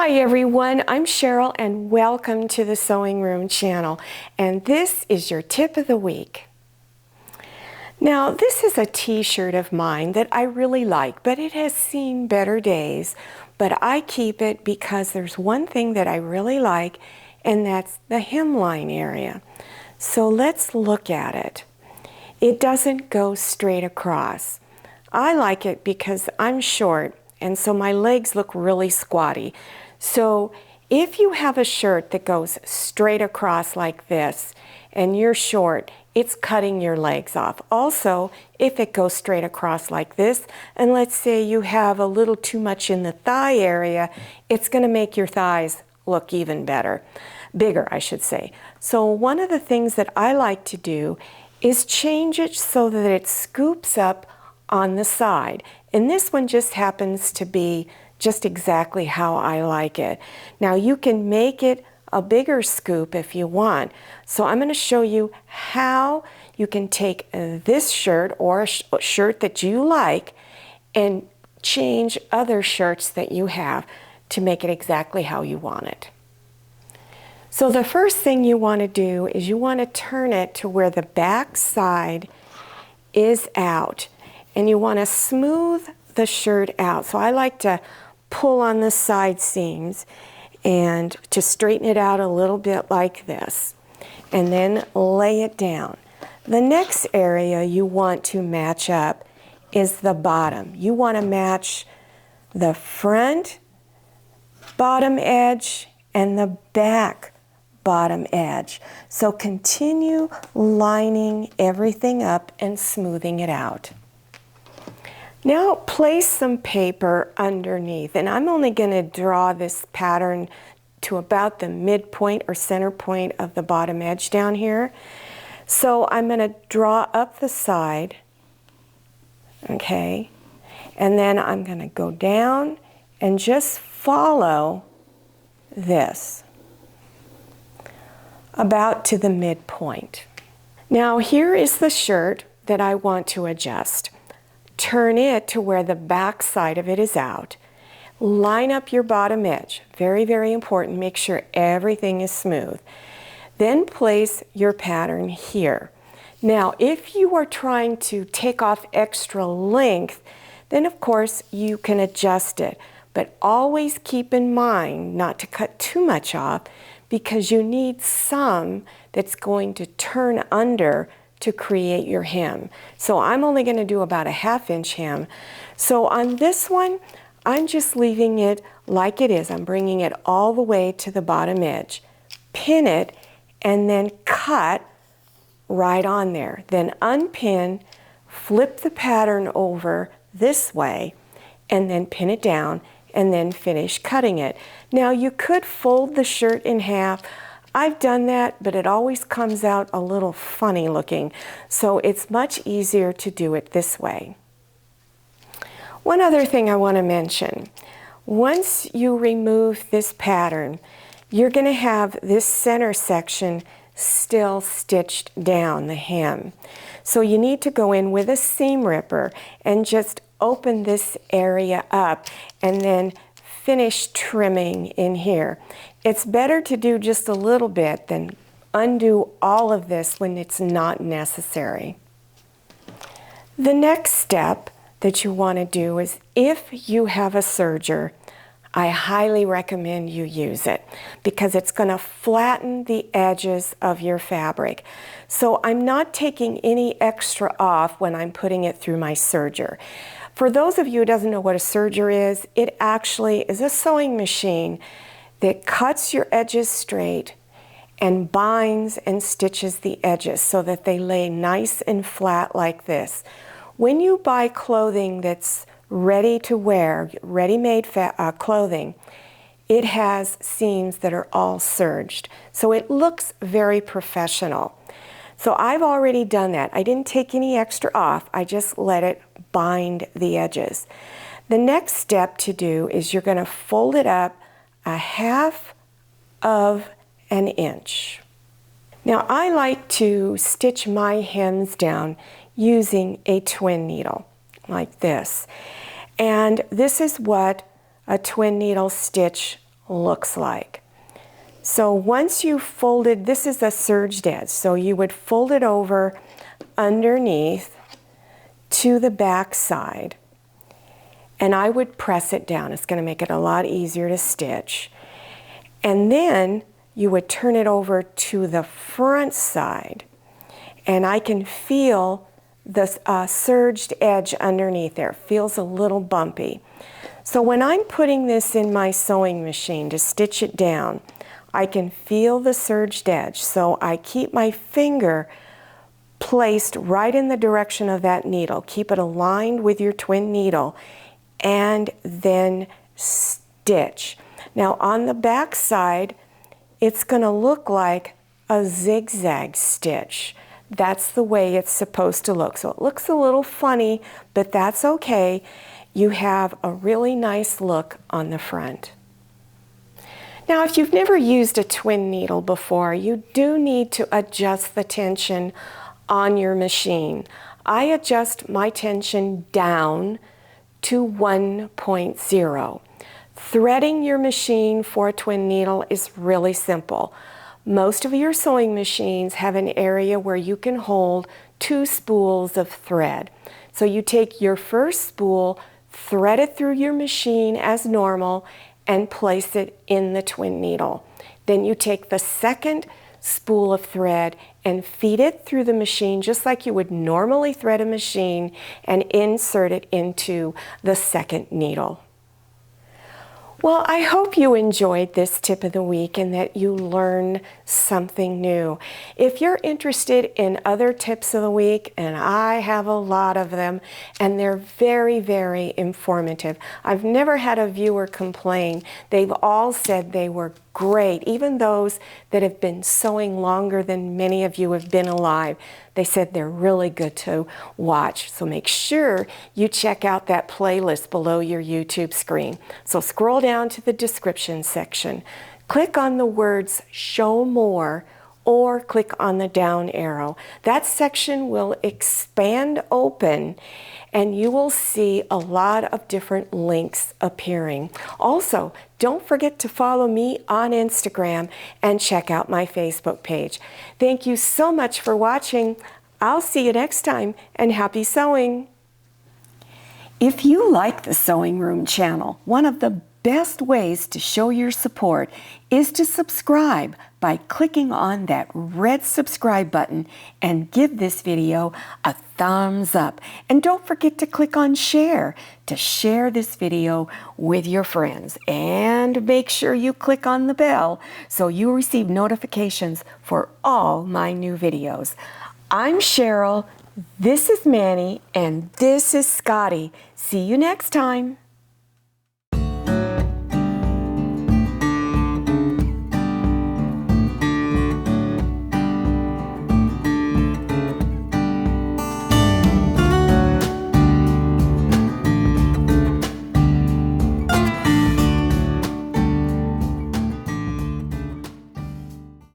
Hi everyone, I'm Cheryl and welcome to the Sewing Room channel, and this is your tip of the week. Now this is a t-shirt of mine that I really like, but it has seen better days, but I keep it because there's one thing that I really like, and that's the hemline area. So let's look at it. It doesn't go straight across. I like it because I'm short, and so my legs look really squatty. So if you have a shirt that goes straight across like this and you're short, it's cutting your legs off. Also, if it goes straight across like this, and let's say you have a little too much in the thigh area, it's going to make your thighs look even bigger, I should say. So one of the things that I like to do is change it so that it scoops up on the side. And this one just happens to be just exactly how I like it. Now you can make it a bigger scoop if you want. So I'm going to show you how you can take this shirt or a shirt that you like and change other shirts that you have to make it exactly how you want it. So the first thing you want to do is you want to turn it to where the back side is out, and you want to smooth the shirt out. So I like to pull on the side seams and to straighten it out a little bit like this, and then lay it down. The next area you want to match up is the bottom. You want to match the front bottom edge and the back bottom edge. So continue lining everything up and smoothing it out. Now place some paper underneath, and I'm only going to draw this pattern to about the midpoint or center point of the bottom edge down here. So I'm going to draw up the side, okay, and then I'm going to go down and just follow this about to the midpoint. Now here is the shirt that I want to adjust. Turn it to where the back side of it is out. Line up your bottom edge. Very, very important. Make sure everything is smooth. Then place your pattern here. Now, if you are trying to take off extra length, then of course you can adjust it. But always keep in mind not to cut too much off, because you need some that's going to turn under to create your hem. So I'm only going to do about a 1/2 inch hem. So on this one, I'm just leaving it like it is. I'm bringing it all the way to the bottom edge. Pin it and then cut right on there. Then unpin, flip the pattern over this way, and then pin it down and then finish cutting it. Now you could fold the shirt in half. I've done that, but it always comes out a little funny looking, so it's much easier to do it this way. One other thing I want to mention. Once you remove this pattern, you're going to have this center section still stitched down, the hem. So you need to go in with a seam ripper and just open this area up and then finish trimming in here. It's better to do just a little bit than undo all of this when it's not necessary. The next step that you want to do is, if you have a serger, I highly recommend you use it because it's going to flatten the edges of your fabric. So I'm not taking any extra off when I'm putting it through my serger. For those of you who doesn't know what a serger is, it actually is a sewing machine that cuts your edges straight and binds and stitches the edges so that they lay nice and flat like this. When you buy clothing that's ready to wear, ready-made clothing, it has seams that are all serged. So it looks very professional. So I've already done that. I didn't take any extra off. I just let it bind the edges. The next step to do is you're going to fold it up 1/2 of an inch. Now I like to stitch my hems down using a twin needle like this. And this is what a twin needle stitch looks like. So once you folded, this is a serged edge, so you would fold it over underneath to the back side, and I would press it down. It's going to make it a lot easier to stitch. And then you would turn it over to the front side, and I can feel the serged edge underneath there. Feels a little bumpy. So when I'm putting this in my sewing machine to stitch it down, I can feel the serged edge. So I keep my finger placed right in the direction of that needle. Keep it aligned with your twin needle and then stitch. Now on the back side, it's going to look like a zigzag stitch. That's the way it's supposed to look. So it looks a little funny, but that's okay. You have a really nice look on the front. Now, if you've never used a twin needle before, you do need to adjust the tension on your machine. I adjust my tension down to 1.0. Threading your machine for a twin needle is really simple. Most of your sewing machines have an area where you can hold 2 spools of thread. So you take your first spool, thread it through your machine as normal, and place it in the twin needle. Then you take the second spool of thread and feed it through the machine just like you would normally thread a machine, and insert it into the second needle. Well, I hope you enjoyed this tip of the week and that you learned something new. If you're interested in other tips of the week, and I have a lot of them, and they're very, very informative. I've never had a viewer complain. They've all said they were great, even those that have been sewing longer than many of you have been alive. They said they're really good to watch. So make sure you check out that playlist below your YouTube screen. So scroll down to the description section. Click on the words "Show More" or click on the down arrow. That section will expand open and you will see a lot of different links appearing. Also, don't forget to follow me on Instagram and check out my Facebook page. Thank you so much for watching. I'll see you next time, and happy sewing. If you like the Sewing Room channel, one of the best ways to show your support is to subscribe by clicking on that red subscribe button and give this video a thumbs up. And don't forget to click on share to share this video with your friends. And make sure you click on the bell so you receive notifications for all my new videos. I'm Cheryl, this is Manny, and this is Scotty. See you next time.